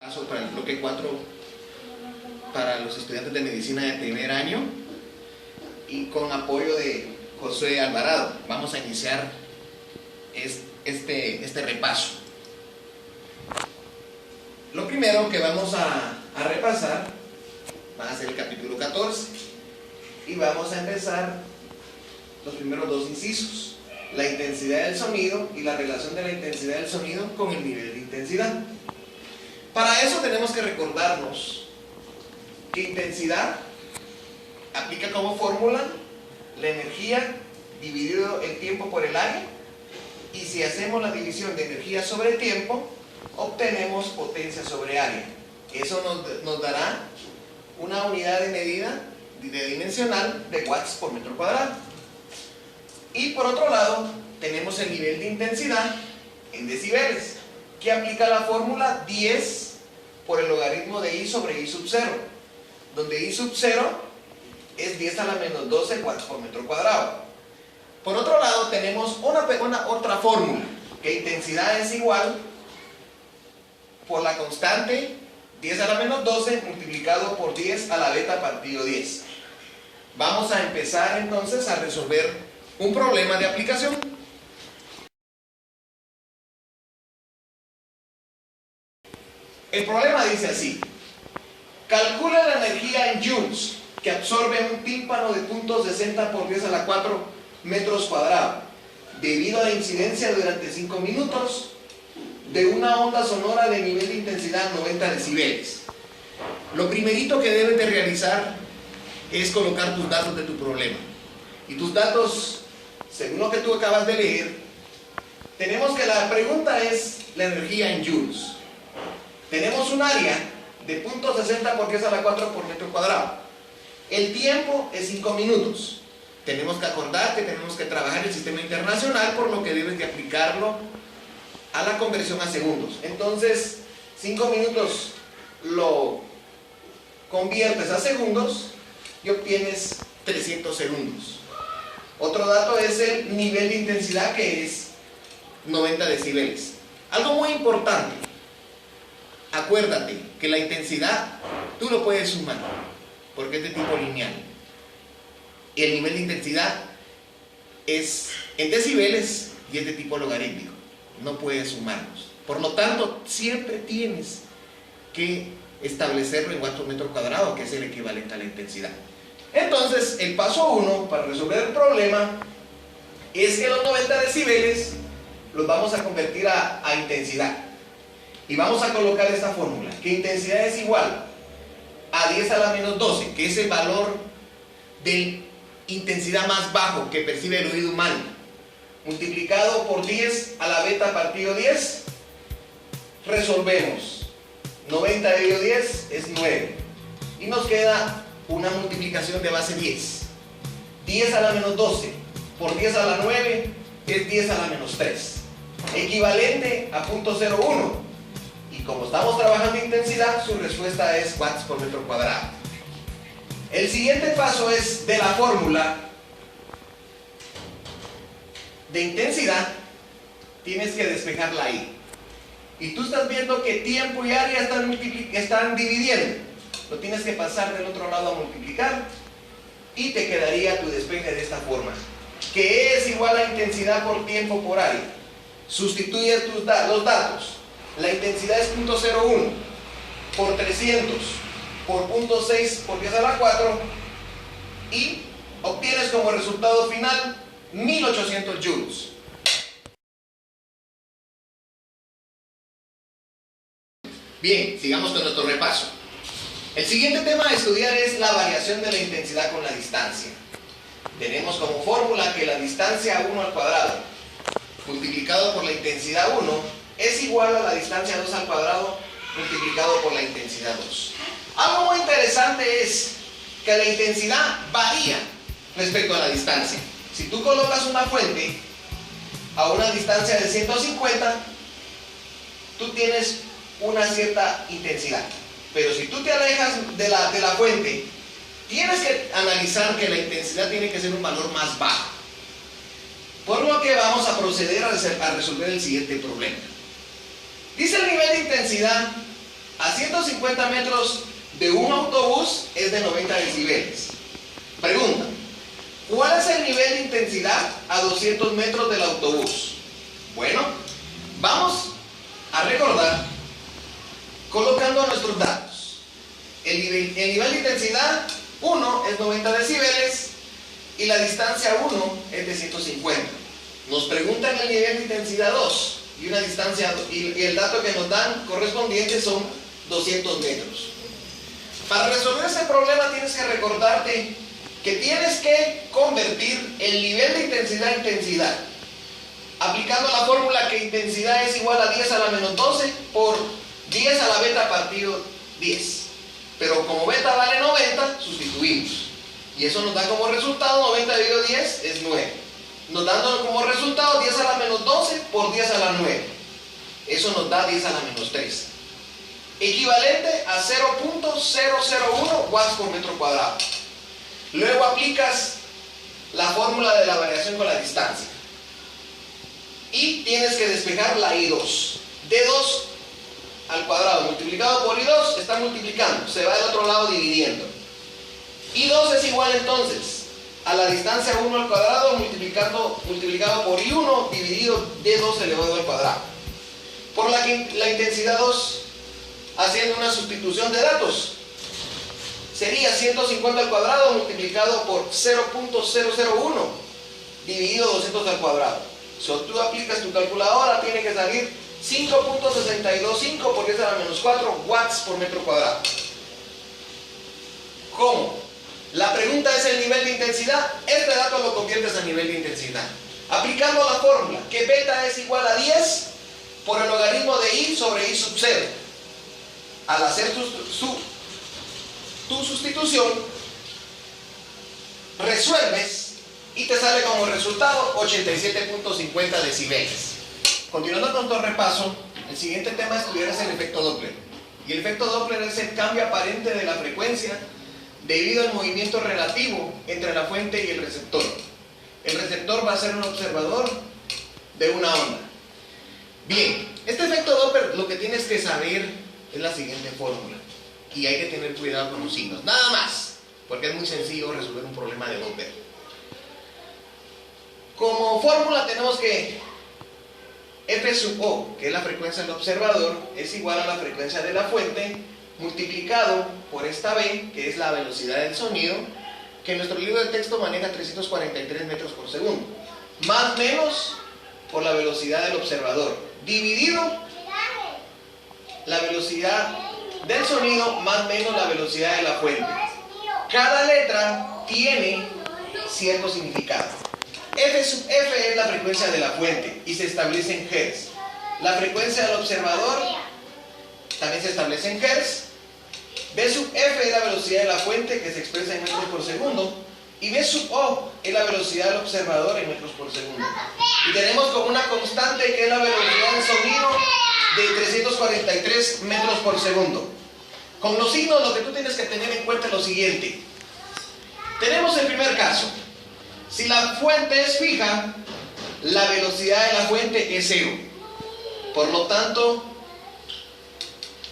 Para el bloque 4 para los estudiantes de medicina de primer año y con apoyo de José Alvarado. Vamos a iniciar este repaso. Lo primero que vamos a repasar va a ser el capítulo 14 y vamos a empezar los primeros dos incisos: la intensidad del sonido y la relación de la intensidad del sonido con el nivel de intensidad. Para eso tenemos que recordarnos que intensidad aplica como fórmula la energía dividido el tiempo por el área, y si hacemos la división de energía sobre tiempo obtenemos potencia sobre área. Eso nos dará una unidad de medida dimensional de watts por metro cuadrado. Y por otro lado tenemos el nivel de intensidad en decibeles, que aplica la fórmula 10 por el logaritmo de I sobre I sub 0, donde I sub 0 es 10 a la menos 12 watts por metro cuadrado. Por otro lado tenemos otra fórmula, que intensidad es igual por la constante 10 a la menos 12 multiplicado por 10 a la beta partido 10. Vamos a empezar entonces a resolver un problema de aplicación. El problema dice así: calcula la energía en joules que absorbe un tímpano de 0.60 por 10 a la 4 metros cuadrados debido a la incidencia durante 5 minutos de una onda sonora de nivel de intensidad 90 decibeles. Lo primerito que debes de realizar es colocar tus datos de tu problema. Y tus datos, según lo que tú acabas de leer, tenemos que la pregunta es la energía en joules. Tenemos un área de 0.60 por 10 a la 4 por metro cuadrado. El tiempo es 5 minutos. Tenemos que acordar que tenemos que trabajar el sistema internacional, por lo que debes de aplicarlo a la conversión a segundos. Entonces, 5 minutos lo conviertes a segundos y obtienes 300 segundos. Otro dato es el nivel de intensidad, que es 90 decibeles. Algo muy importante: acuérdate que la intensidad tú lo puedes sumar porque es de tipo lineal. Y el nivel de intensidad es en decibeles y es de tipo logarítmico. No puedes sumarlos. Por lo tanto, siempre tienes que establecerlo en watts por metro cuadrado, que es el equivalente a la intensidad. Entonces, el paso 1 para resolver el problema es que los 90 decibeles los vamos a convertir a intensidad. Y vamos a colocar esta fórmula, que intensidad es igual a 10 a la menos 12, que es el valor de intensidad más bajo que percibe el oído humano, multiplicado por 10 a la beta partido 10. Resolvemos. 90 dividido 10 es 9. Y nos queda una multiplicación de base 10. 10 a la menos 12 por 10 a la 9 es 10 a la menos 3. Equivalente a 0.01. Y como estamos trabajando intensidad, su respuesta es watts por metro cuadrado. El siguiente paso es de la fórmula de intensidad, tienes que despejar la I. Y tú estás viendo que tiempo y área están dividiendo. Lo tienes que pasar del otro lado a multiplicar y te quedaría tu despeje de esta forma, que es igual a intensidad por tiempo por área. Sustituyes los datos. La intensidad es 0.01 por 300 por 0.6 por 10 a la 4 y obtienes como resultado final 1800 joules. Bien, sigamos con nuestro repaso. El siguiente tema a estudiar es la variación de la intensidad con la distancia. Tenemos como fórmula que la distancia 1 al cuadrado multiplicado por la intensidad 1 es igual a la distancia 2 al cuadrado multiplicado por la intensidad 2. Algo muy interesante es que la intensidad varía respecto a la distancia. Si tú colocas una fuente a una distancia de 150, tú tienes una cierta intensidad. Pero si tú te alejas de la fuente, tienes que analizar que la intensidad tiene que ser un valor más bajo. Por lo que vamos a proceder a resolver el siguiente problema. Dice el nivel de intensidad a 150 metros de un autobús es de 90 decibeles. Pregunta: ¿cuál es el nivel de intensidad a 200 metros del autobús? Bueno, vamos a recordar colocando nuestros datos. El nivel de intensidad 1 es 90 decibeles y la distancia 1 es de 150. Nos preguntan el nivel de intensidad 2 y una distancia, y el dato que nos dan correspondiente son 200 metros. Para resolver ese problema tienes que recordarte que tienes que convertir el nivel de intensidad a intensidad, aplicando la fórmula que intensidad es igual a 10 a la menos 12 por 10 a la beta partido 10. Pero como beta vale 90, sustituimos. Y eso nos da como resultado 90 dividido 10 es 9. Nos dando como resultado 10 a la menos 12 por 10 a la 9. Eso nos da 10 a la menos 3. Equivalente a 0.001 watts por metro cuadrado. Luego aplicas la fórmula de la variación con la distancia. Y tienes que despejar la I2. D2 al cuadrado multiplicado por I2 está multiplicando, se va del otro lado dividiendo. I2 es igual entonces a la distancia 1 al cuadrado multiplicado por I1 dividido D2 elevado al cuadrado. Por la intensidad 2, haciendo una sustitución de datos, sería 150 al cuadrado multiplicado por 0.001 dividido 200 al cuadrado. Si tú aplicas tu calculadora, tiene que salir 5.625 por 10 a la menos 4 watts por metro cuadrado. ¿Cómo? La pregunta es el nivel de intensidad. Este dato lo conviertes a nivel de intensidad aplicando la fórmula que beta es igual a 10 por el logaritmo de I sobre I sub 0. Al hacer tu sustitución, resuelves y te sale como resultado 87.50 decibeles. Continuando con tu repaso, el siguiente tema a estudiar es el efecto Doppler. Y el efecto Doppler es el cambio aparente de la frecuencia debido al movimiento relativo entre la fuente y el receptor. El receptor va a ser un observador de una onda. Bien, este efecto Doppler lo que tienes que saber es la siguiente fórmula. Y hay que tener cuidado con los signos. Nada más, porque es muy sencillo resolver un problema de Doppler. Como fórmula tenemos que F sub O, que es la frecuencia del observador, es igual a la frecuencia de la fuente multiplicado por esta B, que es la velocidad del sonido, que en nuestro libro de texto maneja 343 metros por segundo, más menos por la velocidad del observador, dividido la velocidad del sonido más menos la velocidad de la fuente. Cada letra tiene cierto significado. F sub F es la frecuencia de la fuente y se establece en Hz. La frecuencia del observador también se establece en Hz. B sub F es la velocidad de la fuente que se expresa en metros por segundo. Y B sub O es la velocidad del observador en metros por segundo. Y tenemos como una constante que es la velocidad del sonido de 343 metros por segundo. Con los signos lo que tú tienes que tener en cuenta es lo siguiente. Tenemos el primer caso. Si la fuente es fija, la velocidad de la fuente es 0. Por lo tanto,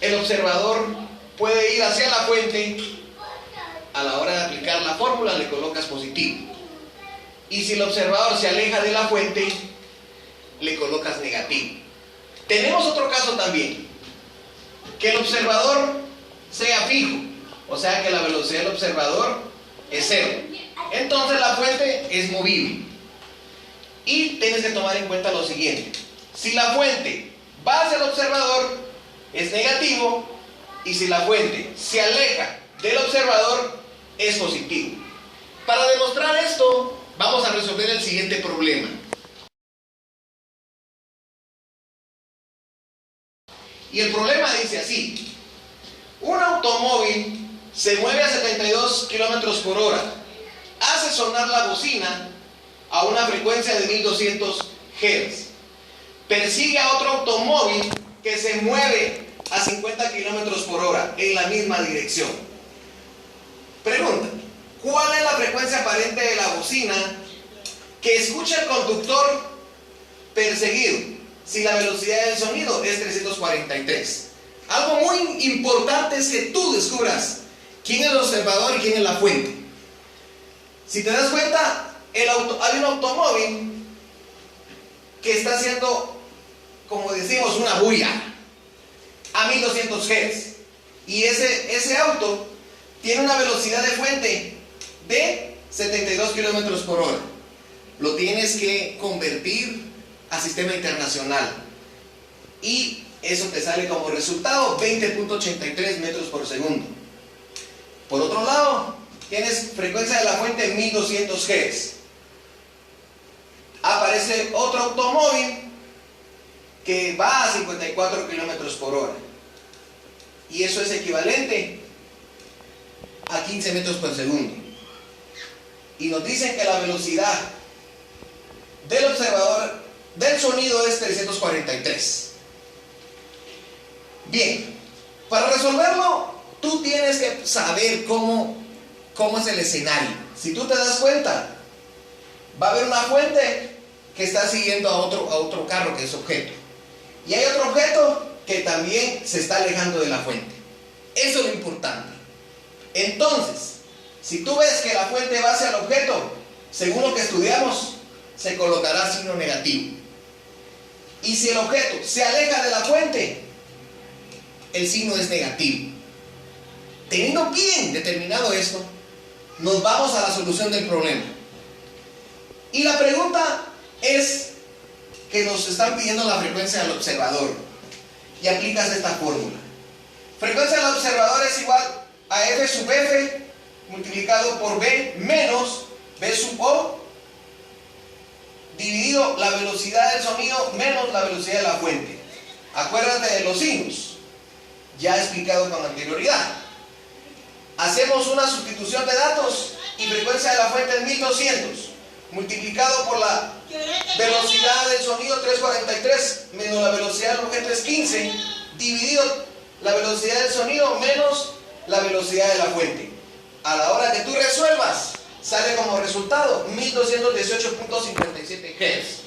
el observador puede ir hacia la fuente. A la hora de aplicar la fórmula le colocas positivo. Y si el observador se aleja de la fuente, le colocas negativo. Tenemos otro caso también. Que el observador sea fijo. O sea que la velocidad del observador es 0. Entonces la fuente es movible. Y tienes que tomar en cuenta lo siguiente. Si la fuente va hacia el observador, es negativo. Y si la fuente se aleja del observador, es positivo. Para demostrar esto, vamos a resolver el siguiente problema. Y el problema dice así. Un automóvil se mueve a 72 kilómetros por hora. Hace sonar la bocina a una frecuencia de 1200 Hz. Persigue a otro automóvil que se mueve a 50 kilómetros por hora en la misma dirección. Pregunta: ¿cuál es la frecuencia aparente de la bocina que escucha el conductor perseguido si la velocidad del sonido es 343? algo muy importante es que tú descubras quién es el observador y quién es la fuente. Si te das cuenta, hay un automóvil que está haciendo, como decimos, una bulla a 1200 Hz. Y ese auto tiene una velocidad de fuente de 72 kilómetros por hora. Lo tienes que convertir a sistema internacional. Y eso te sale como resultado 20.83 metros por segundo. Por otro lado, tienes frecuencia de la fuente 1200 Hz. Aparece otro automóvil que va a 54 kilómetros por hora. Y eso es equivalente a 15 metros por segundo. Y nos dicen que la velocidad del observador del sonido es 343. Bien, para resolverlo, tú tienes que saber cómo es el escenario. Si tú te das cuenta, va a haber una fuente que está siguiendo a otro carro que es objeto. Y hay otro objeto que también se está alejando de la fuente. Eso es lo importante. Entonces, si tú ves que la fuente va hacia el objeto, según lo que estudiamos, se colocará signo negativo. Y si el objeto se aleja de la fuente, el signo es negativo. Teniendo bien determinado esto, nos vamos a la solución del problema. Y la pregunta es que nos están pidiendo la frecuencia del observador. Y aplicas esta fórmula. Frecuencia del observador es igual a F sub F multiplicado por B menos B sub O dividido la velocidad del sonido menos la velocidad de la fuente. Acuérdate de los signos, ya explicado con anterioridad. Hacemos una sustitución de datos y frecuencia de la fuente es 1200 multiplicado por la velocidad del sonido 343 menos la velocidad del objeto es 15 dividido la velocidad del sonido menos la velocidad de la fuente. A la hora que tú resuelvas, sale como resultado 1218.57 Hz.